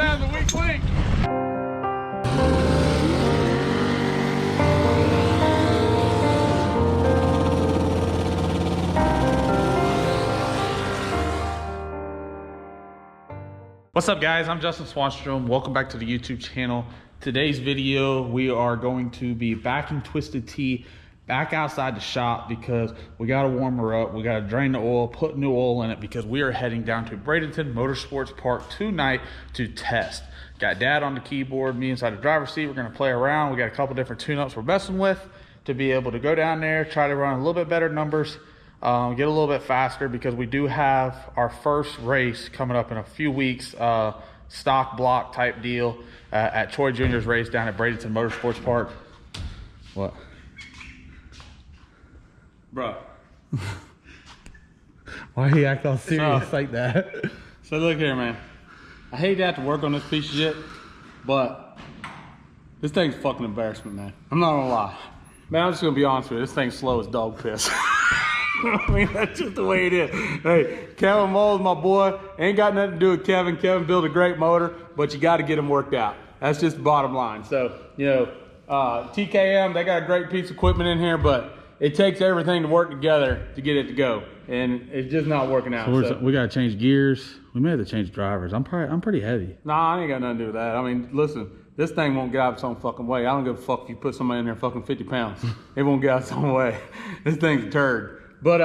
found the weak link. What's up guys, I'm Justin Swanstrom. Welcome back to the YouTube channel. Today's video, we are going to be backing Twisted T back outside the shop because we got to warm her up. We got to drain the oil, put new oil in it because we are heading down to Bradenton Motorsports Park tonight to test. Got Dad on the keyboard, me inside the driver's seat. We're going to play around. We got a couple different tune-ups we're messing with to be able to go down there, try to run a little bit better numbers. Get a little bit faster because we do have our first race coming up in a few weeks, stock block type deal at Troy Jr.'s race down at Bradenton Motorsports Park. What? Bro. Why he act all serious like that? So look here, man. I hate to have to work on this piece of shit, but this thing's a fucking embarrassment, man. I'm not gonna lie. Man, I'm just gonna be honest with you. This thing's slow as dog piss. I mean, that's just the way it is. Hey, Kevin Moll's my boy. Ain't got nothing to do with Kevin. Kevin built a great motor, but you got to get him worked out. That's just the bottom line. So, you know, TKM, they got a great piece of equipment in here, but it takes everything to work together to get it to go, and it's just not working out. So we got to change gears. We may have to change drivers. I'm pretty heavy. Nah, I ain't got nothing to do with that. I mean, listen, this thing won't get out its own fucking way. I don't give a fuck if you put somebody in there fucking 50 pounds. It won't get out its own way. This thing's a turd. But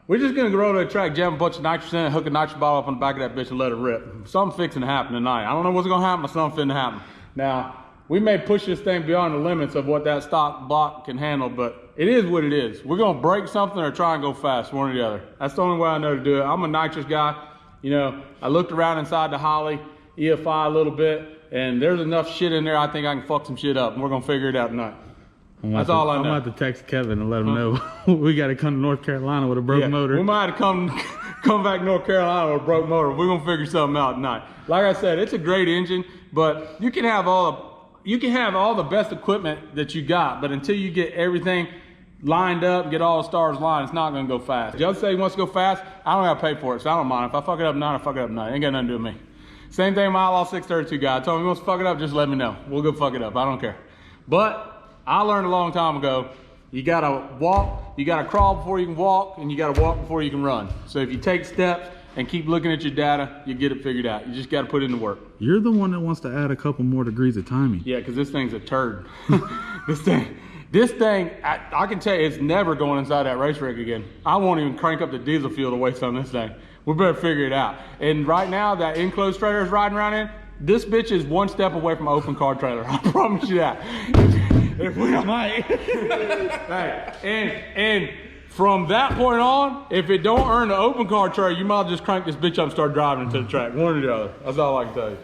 we're just gonna go to the track, jam a bunch of nitrous in it, hook a nitrous bottle up on the back of that bitch and let it rip. Something fixing to happen tonight. I don't know what's gonna happen, but something finna happen. Now, we may push this thing beyond the limits of what that stock block can handle, but it is what it is. We're gonna break something or try and go fast, one or the other. That's the only way I know to do it. I'm a nitrous guy. You know, I looked around inside the Holly EFI a little bit, and there's enough shit in there I think I can fuck some shit up, and we're gonna figure it out tonight. That's all I know. I'm about to text Kevin and let him know we got to come to North Carolina with a broke motor. We might have to come back to North Carolina with a broke motor. We're gonna figure something out tonight. Like I said, it's a great engine, but you can have all the best equipment that you got, but until you get everything lined up, get all the stars lined, it's not gonna go fast. Judge say he wants to go fast. I don't gotta pay for it, so I don't mind. If I fuck it up tonight, I fuck it up tonight. Ain't got nothing to do with me. Same thing with my Outlaw 632 guy. I told him he wants to fuck it up, just let me know. We'll go fuck it up. I don't care. But I learned a long time ago, you gotta walk, you gotta crawl before you can walk, and you gotta walk before you can run. So if you take steps and keep looking at your data, you get it figured out. You just gotta put in the work. You're the one that wants to add a couple more degrees of timing. Yeah, because this thing's a turd. This thing, I can tell you, it's never going inside that race rig again. I won't even crank up the diesel fuel to waste on this thing. We better figure it out. And right now, that enclosed trailer is riding around in, this bitch is one step away from an open car trailer. I promise you that. If we might. Hey, and from that point on, if it don't earn the open car trailer, you might just crank this bitch up and start driving into the track. One or the other. That's all I can tell you.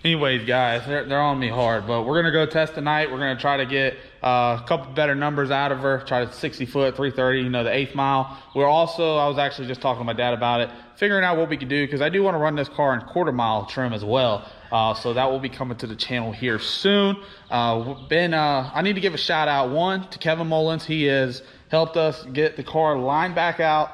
Anyways, guys, they're on me hard, but we're gonna go test tonight. We're gonna try to get a couple better numbers out of her. Try to 60 foot, 330, you know, the 8th mile. We're also, I was actually just talking to my dad about it, figuring out what we can do, because I do want to run this car in quarter-mile trim as well. So that will be coming to the channel here soon. I need to give a shout out, one, to Kevin Mullins. He has helped us get the car lined back out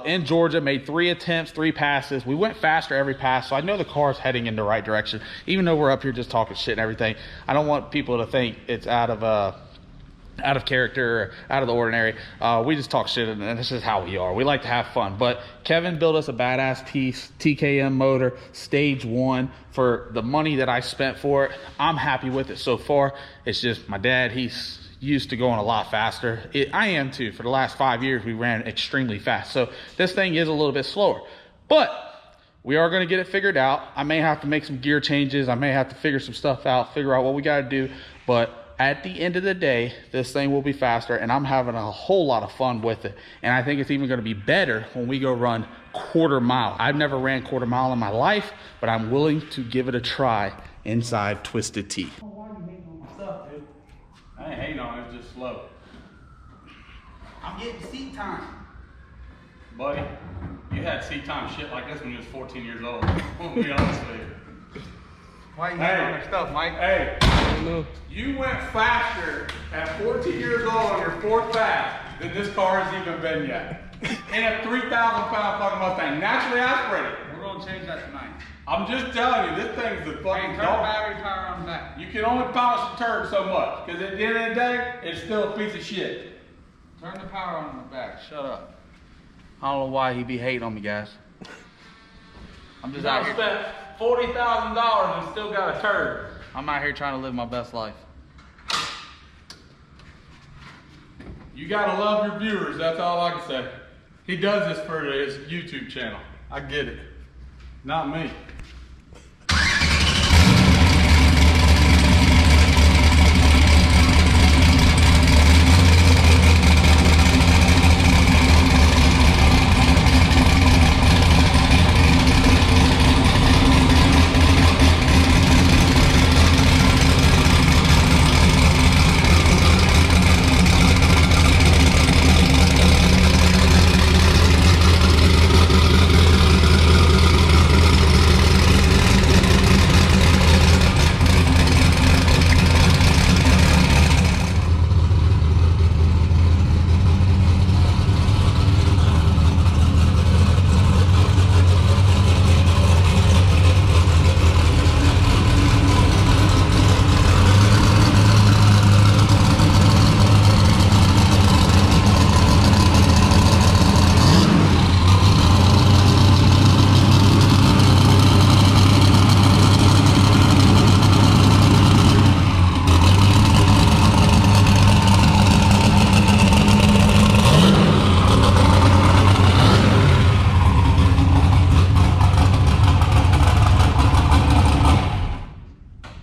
in Georgia, made 3 attempts, 3 passes. We went faster every pass, so I know the car is heading in the right direction. Even though we're up here just talking shit and everything, I don't want people to think it's out of character or out of the ordinary. We just talk shit, and this is how we are. We like to have fun. But Kevin built us a badass piece, TKM motor, stage 1, for the money that I spent for it. I'm happy with it so far. It's just my dad, he's used to going a lot faster. I am too. For the last 5 years, we ran extremely fast. So this thing is a little bit slower, but we are going to get it figured out. I may have to make some gear changes. I may have to figure some stuff out, figure out what we got to do. But at the end of the day, this thing will be faster, and I'm having a whole lot of fun with it. And I think it's even going to be better when we go run quarter mile. I've never ran quarter mile in my life, but I'm willing to give it a try inside Twisted T. I ain't hating on it, it's just slow. I'm getting seat time. Buddy, you had seat time shit like this when you was 14 years old. I'll be honest with you. Why you hating on your stuff, Mike? Hey, you went faster at 14 years old on your 4th pass than this car has even been yet. In a 3,000 pound fucking Mustang, naturally aspirated. gonna change that tonight. I'm just telling you, this thing's a Hey, fucking turn the dog. battery tire on the back. You can only polish a turd so much, because at the end of the day, it's still a piece of shit. Turn the power on in the back. Shut up. I don't know why he be hating on me, guys. I'm just out I here. spent $40,000 and still got a turd. I'm out here trying to live my best life. You gotta love your viewers, that's all I can say. He does this for his YouTube channel. I get it. Not me.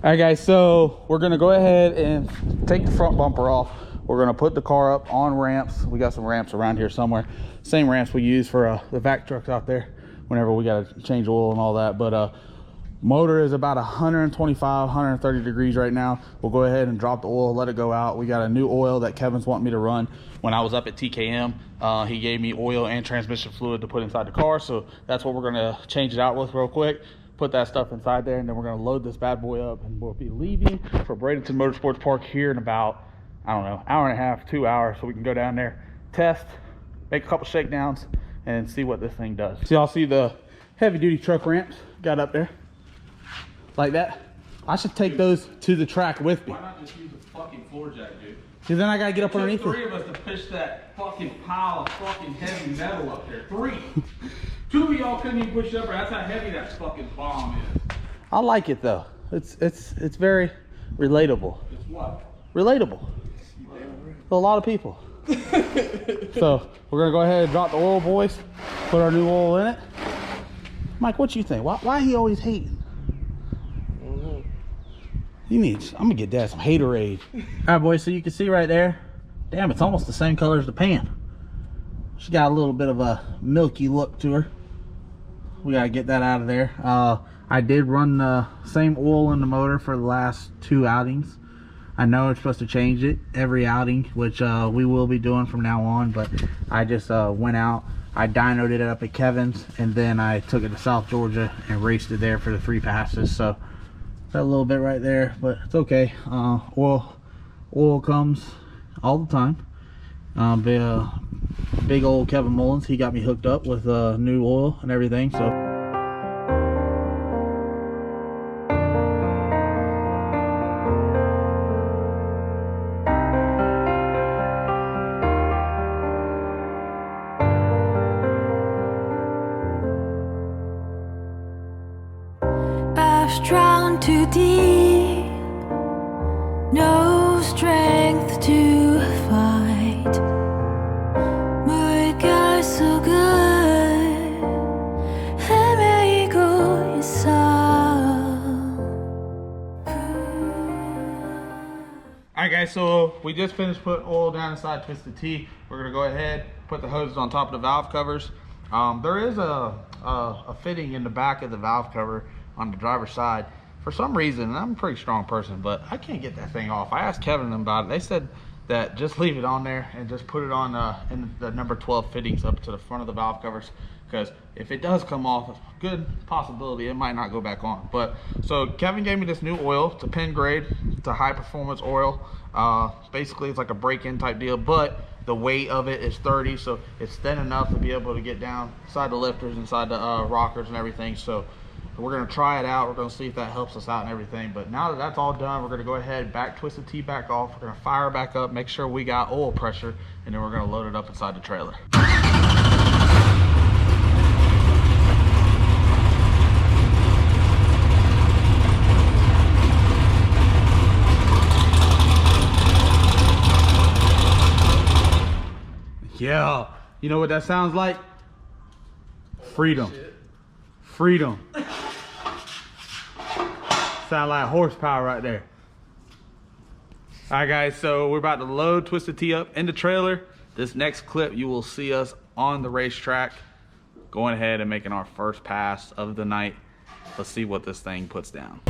All right, guys, so we're gonna go ahead and take the front bumper off. We're gonna put the car up on ramps. We got some ramps around here somewhere. Same ramps we use for the vac trucks out there whenever we gotta change oil and all that. But motor is about 125, 130 degrees right now. We'll go ahead and drop the oil, let it go out. We got a new oil that Kevin's wanting me to run. When I was up at TKM, he gave me oil and transmission fluid to put inside the car. So that's what we're gonna change it out with real quick. Put that stuff inside there, and then we're going to load this bad boy up, and we'll be leaving for Bradenton Motorsports Park here in about, I don't know, hour and a half, 2 hours, so we can go down there, test, make a couple shakedowns, and see what this thing does. So y'all see the heavy duty truck ramps got up there like that. I should take those to the track with me, Why not just use a fucking floor jack, dude? because then I got to get up underneath Three it. of us to push that fucking pile of fucking heavy metal up there. 3. 2 of y'all couldn't even push it up there. That's how heavy that fucking bomb is. I like it though. It's very relatable. It's what? Relatable to a lot of people. So we're gonna go ahead and drop the oil, boys, put our new oil in it. Mike, what you think? Why he always hating? You need, I'm gonna get Dad some haterade. All right, boys, so you can see right there, damn, it's almost the same color as the pan. She's got a little bit of a milky look to her. We gotta get that out of there. I did run the same oil in the motor for the last 2 outings. I know it's supposed to change it every outing, which we will be doing from now on, but I just went out, I dynoed it up at Kevin's, and then I took it to South Georgia and raced it there for the 3 passes. So that a little bit right there, but it's okay. Oil comes all the time. Big old Kevin Mullins, he got me hooked up with new oil and everything. So I've drowned too deep, no strength to fight. My guy's so good, let me go alright guys, so we just finished putting oil down inside Twisted T. We're gonna go ahead, put the hoses on top of the valve covers. There is a fitting in the back of the valve cover on the driver's side. For some reason, and I'm a pretty strong person, but I can't get that thing off. I asked Kevin and them about it. They said that just leave it on there and just put it on in the number 12 fittings up to the front of the valve covers, because if it does come off, it's a good possibility it might not go back on. But so Kevin gave me this new oil. It's a pen grade, it's a high performance oil. Basically it's like a break-in type deal, but the weight of it is 30, so it's thin enough to be able to get down inside the lifters, inside the rockers and everything. So we're gonna try it out. We're gonna see if that helps us out and everything. But now that that's all done, we're gonna go ahead, back twist the T back off. We're gonna fire back up, make sure we got oil pressure, and then we're gonna load it up inside the trailer. Yeah, you know what that sounds like? Freedom. Freedom. Sound like horsepower right there. All right, guys, so we're about to load Twisted T up in the trailer. This next clip, you will see us on the racetrack going ahead and making our first pass of the night. Let's see what this thing puts down.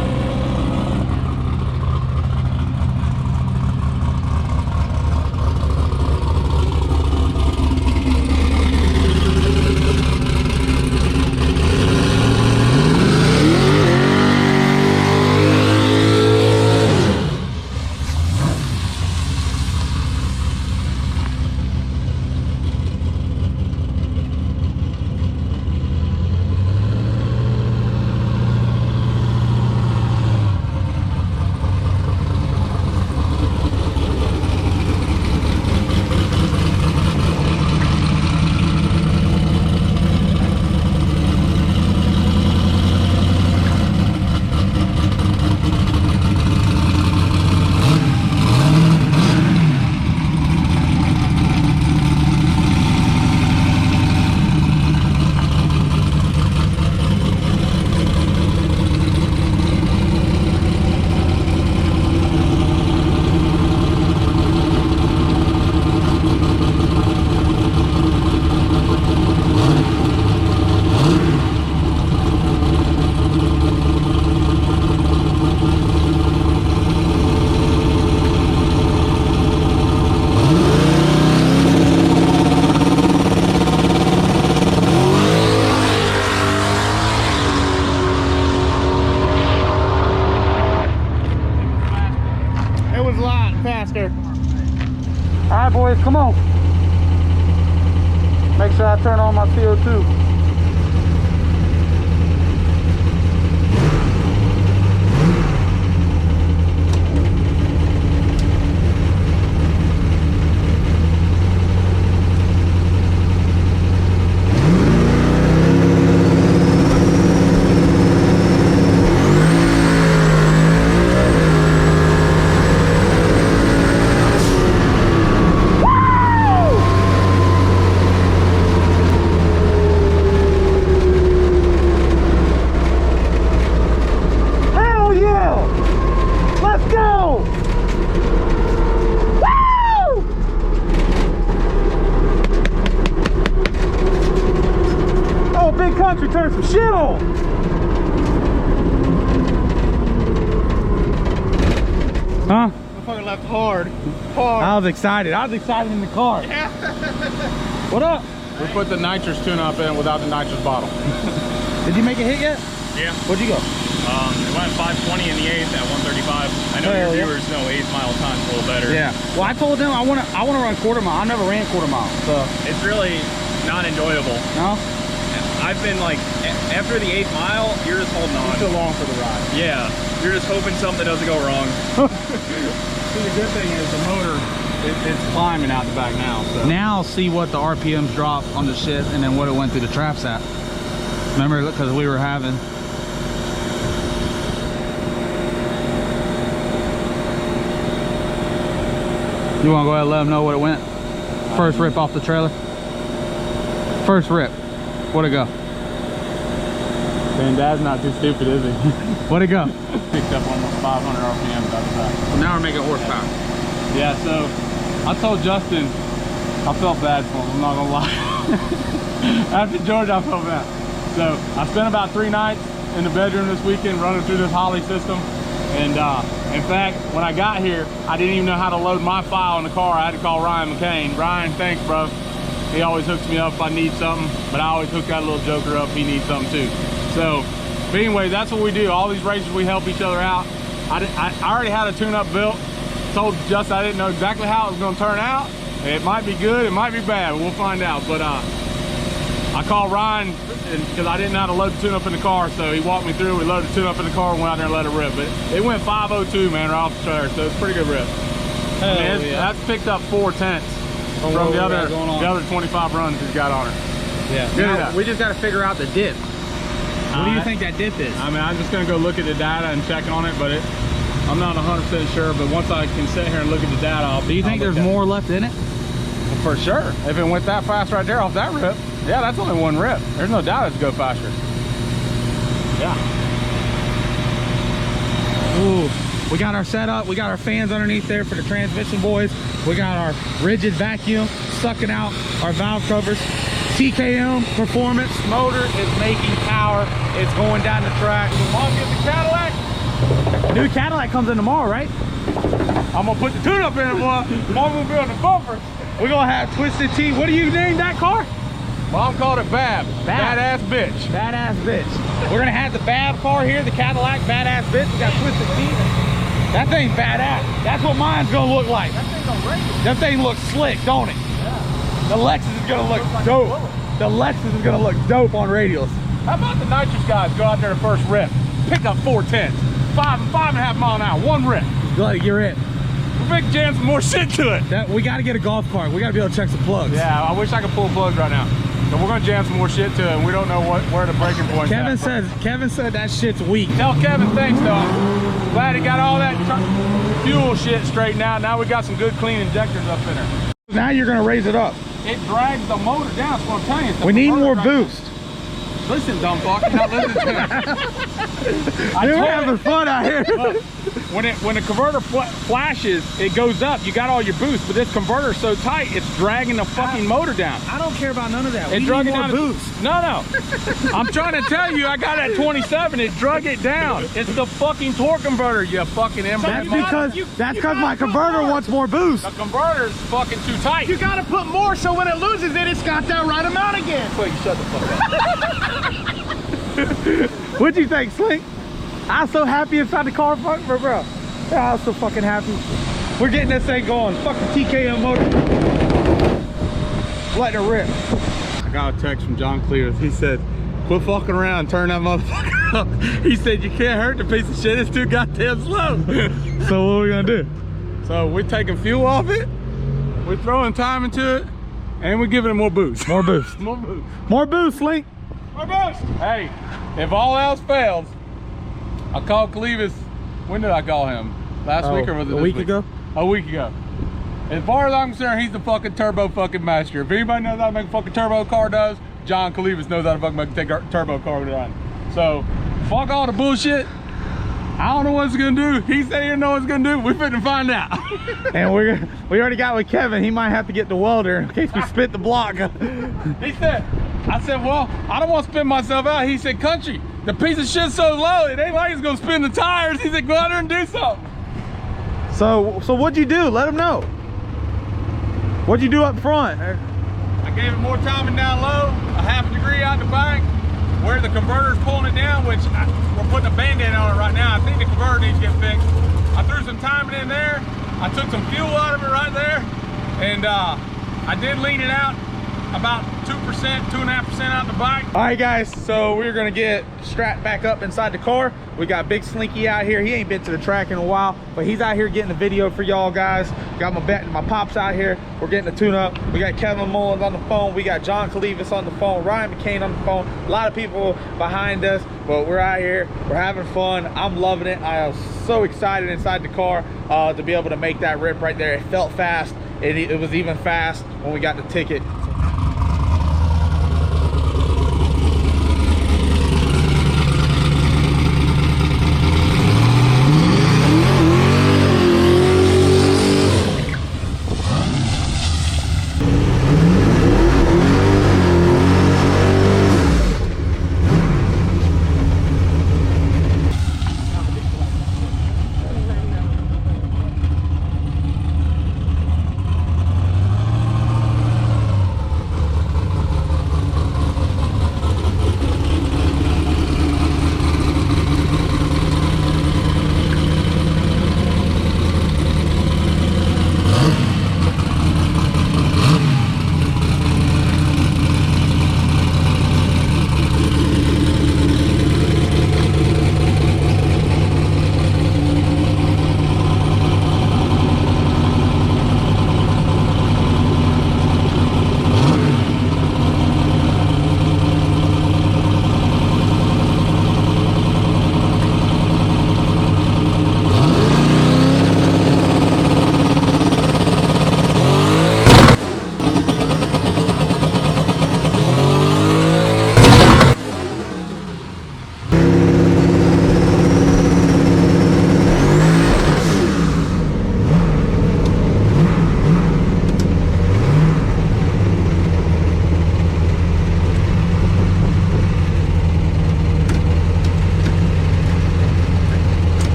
All right, boys, come on. Make sure I turn on my CO2. Turn some shit on. Huh? Motherfucker left hard. I was excited. I was excited in the car. Yeah. What up? We put the nitrous tune-up in without the nitrous bottle. Did you make a hit yet? Yeah. What'd you go? It went 520 in the 8th at 135. I know your viewers know 8th mile time's a little better. Yeah. Well, I told them I want to run quarter mile. I never ran quarter mile, so It's really not enjoyable. no. I've been like, after the 8th mile, you're just holding on. Too long for the ride. Yeah. You're just hoping something doesn't go wrong. See, the good thing is the motor, it's climbing out the back now. So. Now see what the RPMs dropped on the shit and then what it went through the traps at. Remember, because we were having. You want to go ahead and let them know what it went? First rip off the trailer. First rip. What'd it go? Man, Dad's not too stupid, is he? What'd it go? Picked up almost 500 RPMs out the back. So now we're making horsepower. Yeah, so I told Justin, I felt bad for him, I'm not gonna lie. After George, I felt bad. So I spent about 3 nights in the bedroom this weekend running through this Holly system. And in fact, when I got here, I didn't even know how to load my file in the car. I had to call Ryan McCain. Ryan, thanks, bro. He always hooks me up if I need something, but I always hook that little joker up if he needs something too. So, but anyway, that's what we do. All these races, we help each other out. I already had a tune-up built. Told Justin I didn't know exactly how it was going to turn out, It might be good, it might be bad. We'll find out. But I called Ryan because I didn't know how to load the tune up in the car, so he walked me through. We loaded the tune up in the car and went out there and let it rip. But it went 502, man, right off the trailer, so it's a pretty good rip. I mean, that's picked up 4 tenths from the other 25 runs he's got on her. Yeah. Now, we just got to figure out the dip. What do you think that dip is? I mean, I'm just gonna go look at the data and check on it, but I'm not 100% sure. But once I can sit here and look at the data, Do you think there's more left in it? For sure. If it went that fast right there off that rip, yeah, that's only one rip. There's no doubt it's go faster. Yeah. Ooh, we got our setup. We got our fans underneath there for the transmission boys. We got our rigid vacuum sucking out our valve covers. TKM performance motor is making power. It's going down the track. Mom get the Cadillac. New Cadillac comes in tomorrow, right? I'm gonna put the tune up in it, boy. Mom will be on the bumper. We're gonna have Twisted T. What do you name that car? Mom called it Bab. Badass bitch. Badass bitch. We're gonna have the Bab car here, the Cadillac Badass bitch. We got Twisted T. That thing's badass. That's what mine's gonna look like. That thing looks slick, don't it? Yeah. The Lexus is gonna look dope. The Lexus is gonna look dope on radials. How about the nitrous guys go out there the first rip, pick up 4 tenths, 5.5 mile an hour, one rip. You're it. We're big jam some more shit to it. We gotta get a golf cart. We gotta be able to check some plugs. Yeah, I wish I could pull plugs right now. So we're gonna jam some more shit to it, and we don't know where the breaking point is. Kevin said that shit's weak. Tell Kevin thanks though. I'm glad he got all that fuel shit straightened out. Now we got some good clean injectors up in there. Now you're gonna raise it up. It drags the motor down, that's what I'm telling you. We need more boost. Listen, dumb fuck, you're not listening to me. We're having fun out here. Look, when the converter flashes, it goes up. You got all your boost, but this converter's so tight, it's dragging the fucking motor down. I don't care about none of that. It drug it down. Boost. No. I'm trying to tell you, I got that 27. It drug it down. It's the fucking torque converter, you fucking That's because my converter wants more boost. The converter's fucking too tight. You gotta put more so when it loses it, it's got that right amount again. Quick, shut the fuck up. What'd you think, Slink? I was so happy inside the car, bro. Yeah, I was so fucking happy. We're getting this thing going. Fucking TKM motor. Letting it rip. I got a text from John Clears. He said, quit fucking around, turn that motherfucker up. He said, you can't hurt the piece of shit, it's too goddamn slow. So what are we gonna do? So we're taking fuel off it, we're throwing time into it, and we're giving it more boost. More boost. More boost. More boost, Slink. More boost. Hey, if all else fails, I called Clevis. When did I call him? Last week or was it this week ago? A week ago. As far as I'm concerned, he's the fucking turbo fucking master. If anybody knows how to make a fucking turbo car does, John Clevis knows how to fucking make a turbo car run. So, fuck all the bullshit. I don't know what it's gonna do. He said he didn't know what it's gonna do. We finna find out. And we already got with Kevin. He might have to get the welder in case we spit the block. I said, well, I don't want to spin myself out. He said, country, the piece of shit's so low, it ain't like it's gonna spin the tires. He said, go out there and do something. So what'd you do? Let him know. What'd you do up front? I gave it more timing down low, a half a degree out the bank, where the converter's pulling it down, which we're putting a band-aid on it right now. I think the converter needs to get fixed. I threw some timing in there. I took some fuel out of it right there, and I did lean it out about 2%, 2.5% out the bike. All right, guys, so we're gonna get strapped back up inside the car. We got Big Slinky out here. He ain't been to the track in a while, but he's out here getting the video for y'all guys. Got my pops out here. We're getting the tune up. We got Kevin Mullins on the phone. We got John Clevis on the phone. Ryan McCain on the phone. A lot of people behind us, but we're out here. We're having fun. I'm loving it. I was so excited inside the car to be able to make that rip right there. It felt fast. It was even fast when we got the ticket.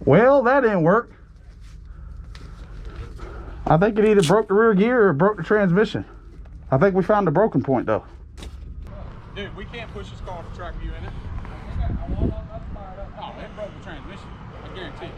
Well, that didn't work. I think it either broke the rear gear or broke the transmission. I think we found the broken point though. Dude, we can't push this car off the track with you in it. Oh, it broke the transmission. I guarantee you.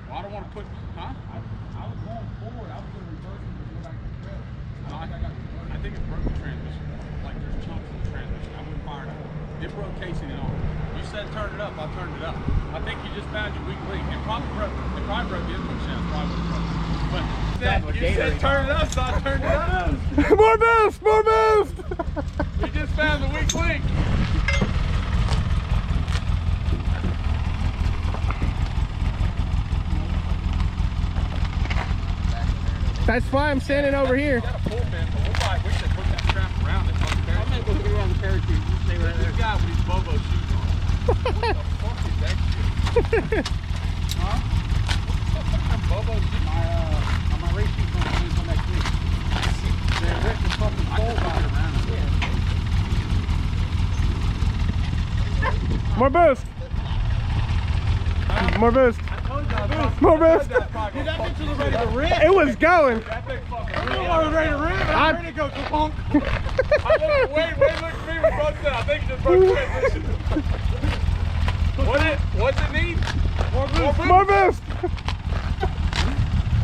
Well, I don't want to put, huh? I was going forward. I was going to reverse it and go back to the trail. No, I think it broke the transmission. Like there's chunks in the transmission. I wouldn't fire it up. It broke casing and all. You said turn it up, I turned it up. I think you just found your weak link. It probably broke the input shaft. Probably broke. But you said turn it up, so I turned it up. More boost! More boost! We just found the weak link. That's why I'm standing over here. We got a pull pin, but we should put that strap around it. I'm gonna go get around the parakeet. You stay right there. This guy with his Bobo shoes on. What the fuck is that shit? Huh? What the fuck Bobo shoes? My race shoes on until next week. They're ripping fucking balls out around it. More boost! More boost! More boost! Dude, that bitch was ready to rip. It was going. That thing fucking ripped. I was ready to rip. I'm ready to go ka-bonk. Wait, look at me. We both said, I think it just broke the transmission. What's it need? More boost. More boost!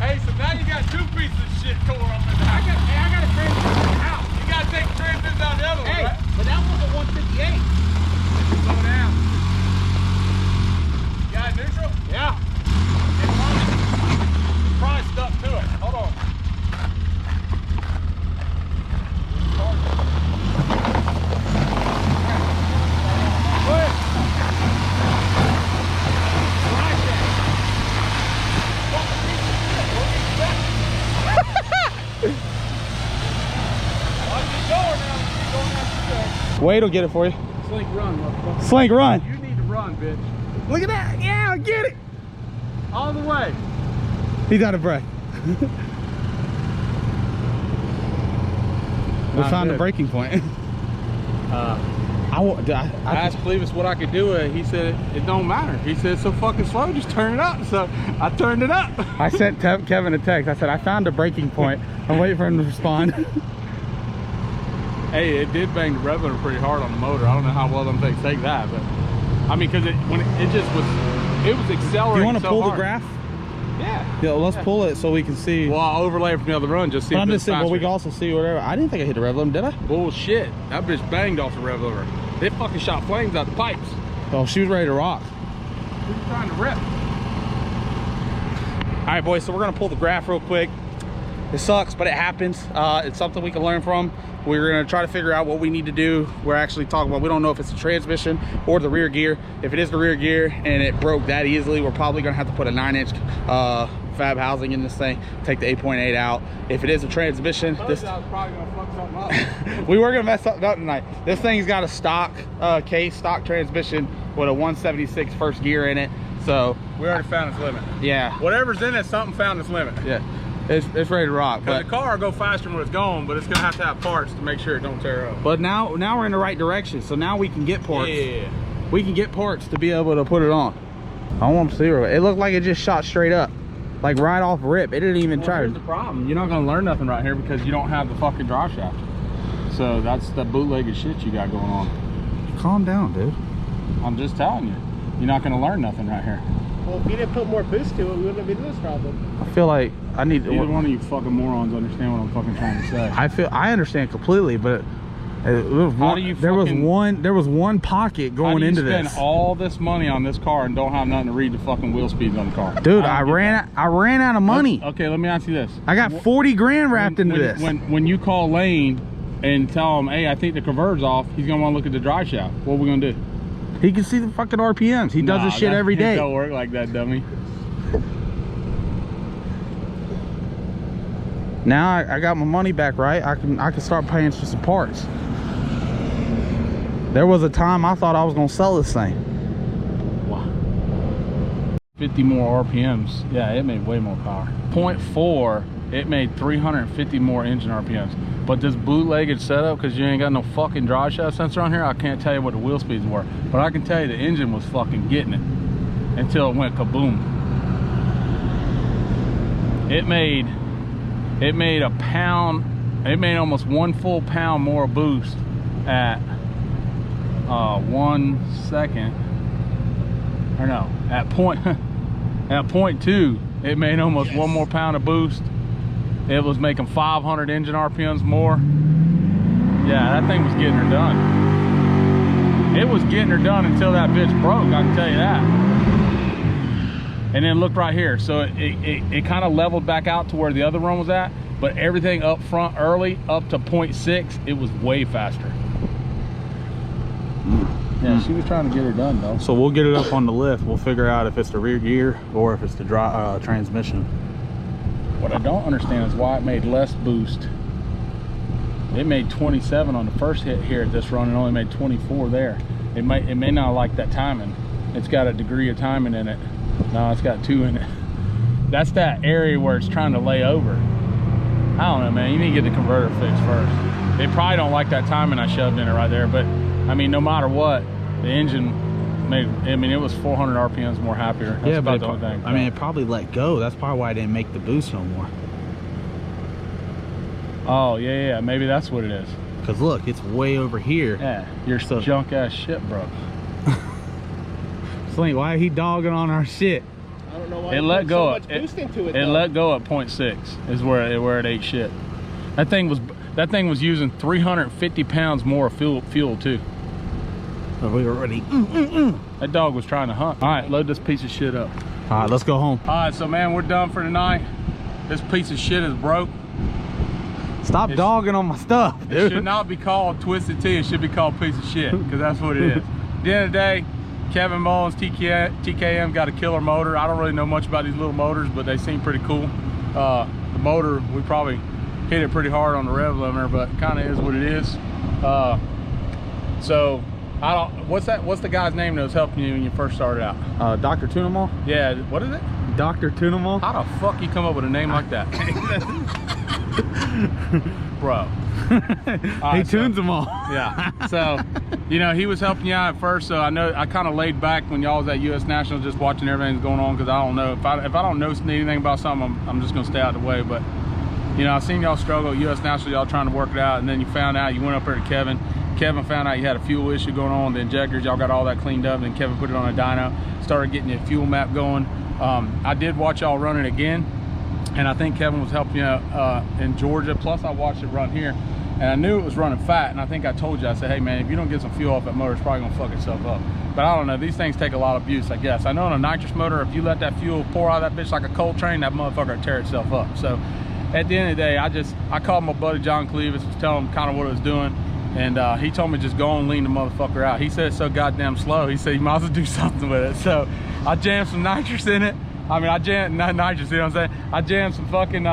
Hey, so now you got two pieces of shit going on in the house. I got a transmission out. You gotta take the transmission out the other one, right? But that was a 158. Slow down. You got it neutral? Yeah. It's probably stuck to it. Hold on. Wade will get it for you. Slink run, motherfucker. Slink run. You need to run, bitch. Look at that. Yeah, I'll get it. All the way. He's out of breath. We found the breaking point. I I asked Clevis what I could do. He said it don't matter. He said it's so fucking slow, just turn it up. So I turned it up. I sent Kevin a text. I said I found a breaking point. I'm waiting for him to respond. Hey, it did bang the regulator pretty hard on the motor. I don't know how well them things take that, but I mean, because it was accelerating. Do you want to so pull hard. the graph? Yeah. Yeah, let's pull it so we can see. Well, I'll overlay it from the other run, just see. But if I'm it's just saying, well, we faster. can also see whatever. I didn't think I hit the rev limiter, did I? Bullshit. That bitch banged off the rev limiter. It fucking shot flames out the pipes. Oh, she was ready to rock. Who's trying to rip? All right, boys, so we're gonna pull the graph real quick. It sucks, but it happens. It's something we can learn from. We're gonna try to figure out what we need to do. We're actually talking about, we don't know if it's the transmission or the rear gear. If it is the rear gear and it broke that easily, we're probably gonna have to put a 9-inch fab housing in this thing, take the 8.8 out. If it is a transmission, I was probably gonna fuck something up. we were gonna mess something up tonight. This thing's got a stock case, stock transmission with a 176 first gear in it. So We already found its limit. yeah, Whatever's in it, something found its limit. yeah, it's ready to rock. Because But the car will go faster when it's going, but it's gonna have to have parts to make sure it don't tear up. But now we're in the right direction. So now we can get parts. Yeah. We can get parts to be able to put it on. I want to see it. It looked like it just shot straight up, like right off rip. It didn't even try Here's the problem. You're not gonna learn nothing right here because you don't have the fucking drive shaft. So that's the bootlegged shit you got going on. Calm down, dude. I'm just telling you. You're not gonna learn nothing right here. Well, if you didn't put more boost to it, we wouldn't have been this problem. I feel like I need Either to. one of you fucking morons understand what I'm fucking trying to say. I understand completely, but it was How one, do you there fucking- was one pocket going How do you into spend this. all this money on this car and don't have nothing to read the fucking wheel speeds on the car? Dude, don't I get ran out of money. Okay, let me ask you this. I got 40 grand wrapped into this. When you call Lane and tell him, hey, I think the converter's off, he's gonna want to look at the drive shaft. What are we gonna do? He can see the fucking RPMs. He does this shit every day. It don't work like that, dummy. Now I got my money back, right? I can start paying for some parts. There was a time I thought I was gonna sell this thing. Wow. 50 more RPMs. Yeah, it made way more power. 0.4, it made 350 more engine RPMs. But this bootlegged setup, because you ain't got no fucking drive shaft sensor on here, I can't tell you what the wheel speeds were. But I can tell you the engine was fucking getting it. until it went kaboom. It made a pound, it made almost 1 full pound more boost at 1 second, or no, at point at 0.2, it made almost 1 more pound of boost. It was making 500 engine RPMs more. Yeah, that thing was getting her done. It was getting her done until that bitch broke, I can tell you that. And then look right here. So it kind of leveled back out to where the other run was at, but everything up front early, up to 0.6, it was way faster. Yeah, she was trying to get her done though. So we'll get it up on the lift. We'll figure out if it's the rear gear or if it's the transmission. What I don't understand is why it made less boost. It made 27 on the first hit here at this run and only made 24 there. It may not like that timing. It's got a degree of timing in it. No, it's got 2 in it. That's that area where it's trying to lay over. I don't know, man. You need to get the converter fixed first. They probably don't like that timing I shoved in it right there, but I mean, no matter what, the engine made, I mean, it was 400 RPMs more happier. That's about the only thing. I mean, it probably let go. That's probably why I didn't make the boost no more. Oh, yeah, maybe that's what it is. Because look, it's way over here. Yeah, you're so junk ass shit, bro. Slink, why are he dogging on our shit? I don't know why It let go. so much boost into it. It let go at 0.6 is where it ate shit. That thing was using 350 pounds more of fuel too. So we were ready. That dog was trying to hunt. All right, load this piece of shit up. All right, let's go home. All right, so man, we're done for tonight. This piece of shit is broke. Stop dogging on my stuff, dude. It should not be called Twisted Tea. It should be called piece of shit, because that's what it is. At the end of the day, Kevin Mullins, TKM got a killer motor. I don't really know much about these little motors, but they seem pretty cool. The motor, we probably hit it pretty hard on the rev limiter, but kind of is what it is. So I don't. What's the guy's name that was helping you when you first started out? Dr. Tunamal? Yeah. What is it? Dr. Tunamal? How the fuck you come up with a name like that? Bro. He tunes them all. Yeah. So, you know, he was helping you out at first, so I know I kind of laid back when y'all was at US National just watching everything that's going on, because I don't know. If I don't know anything about something, I'm just going to stay out of the way. But, you know, I seen y'all struggle at US National, y'all trying to work it out, and then you found out, you went up there to Kevin. Kevin found out you had a fuel issue going on, the injectors, y'all got all that cleaned up, and then Kevin put it on a dyno, started getting your fuel map going. I did watch y'all run it again, and I think Kevin was helping you in Georgia, plus I watched it run here, and I knew it was running fat, and I think I told you, I said, hey man, if you don't get some fuel off that motor, it's probably gonna fuck itself up. But I don't know, these things take a lot of abuse, I guess. I know on a nitrous motor, if you let that fuel pour out of that bitch like a coal train, that motherfucker will tear itself up. So at the end of the day, I called my buddy John Cleavis, was telling him kind of what it was doing, and he told me just go and lean the motherfucker out. He said it's so goddamn slow, he said you might as well do something with it. So I jammed some nitrous in it. I mean, I jammed, not nitrous, you know what I'm saying? I jammed some fucking,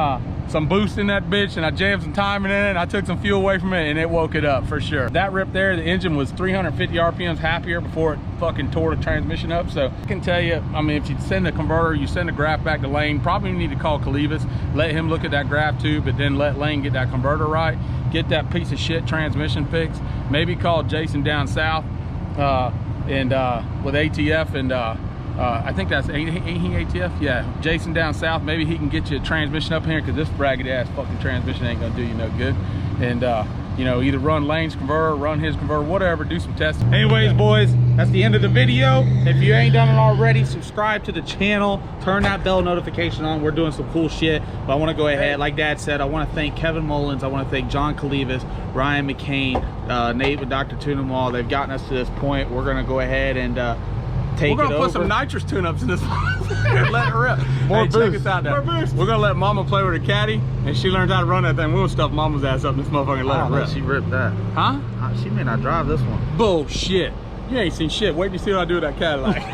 some boost in that bitch, and I jammed some timing in it, and I took some fuel away from it, and it woke it up for sure. That rip there, the engine was 350 RPMs happier before it fucking tore the transmission up. So I can tell you, I mean, if you send a converter, you send a graph back to Lane, probably need to call Cleavis, let him look at that graph too, but then let Lane get that converter right, get that piece of shit transmission fixed, maybe call Jason down south with ATF, and I think that's, ain't he ATF? Yeah, Jason down south, maybe he can get you a transmission up here, because this raggedy ass fucking transmission ain't gonna do you no good. And you know, either run Lane's converter, run his converter, whatever, do some testing. Anyways, boys, that's the end of the video. If you ain't done it already, subscribe to the channel, turn that bell notification on. We're doing some cool shit. But I want to go ahead, like Dad said, I want to thank Kevin Mullins, I want to thank John Cleavis, Ryan McCain, Nate with Dr. Tunamal. They've gotten us to this point. We're gonna go ahead and we're gonna put some nitrous tune-ups in this and let it rip. More hey, boost. Check this out there. We're gonna let Mama play with her caddy, and she learns how to run that thing. We'll stuff Mama's ass up in this motherfucker and let it rip. She ripped that. Huh? She may not drive this one. Bullshit. You ain't seen shit. Wait till you see what I do with that Cadillac.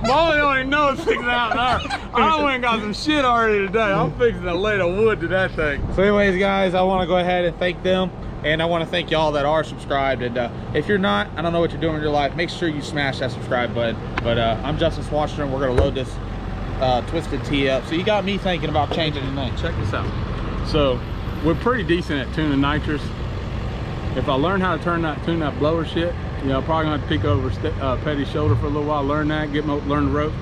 Mama don't even know it's fixing out there. I went and got some shit already today. I'm fixing to lay the wood to that thing. So anyways, guys, I want to go ahead and thank them. And I want to thank y'all that are subscribed. And if you're not, I don't know what you're doing in your life, make sure you smash that subscribe button. But I'm Justin Swanstrom. We're going to load this Twisted Tea up. So you got me thinking about changing the name. Check this out. So we're pretty decent at tuning nitrous. If I learn how to tune that blower shit, Yeah, I'm probably gonna have to peek over Petty's shoulder for a little while, learn that, learn the ropes.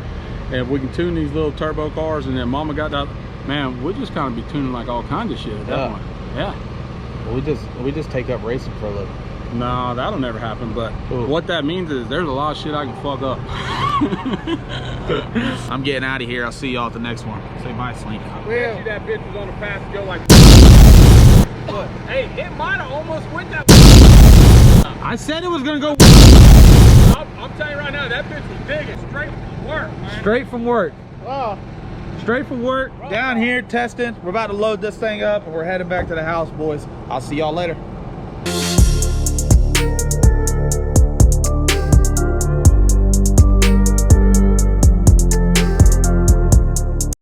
And if we can tune these little turbo cars, and then Mama got that, man, we'll just kind of be tuning like all kinds of shit at that point. Yeah. We just take up racing for a living. No, that'll never happen. But what that means is there's a lot of shit I can fuck up. I'm getting out of here. I'll see y'all at the next one. Say bye, Slink. Well, that bitch was on the path to go like. What? Hey, it might have almost went that. I said it was gonna go. I'm telling you right now, that bitch was digging straight from work, man. Straight from work. Oh. Straight from work. Down here testing. We're about to load this thing up and we're heading back to the house, boys. I'll see y'all later.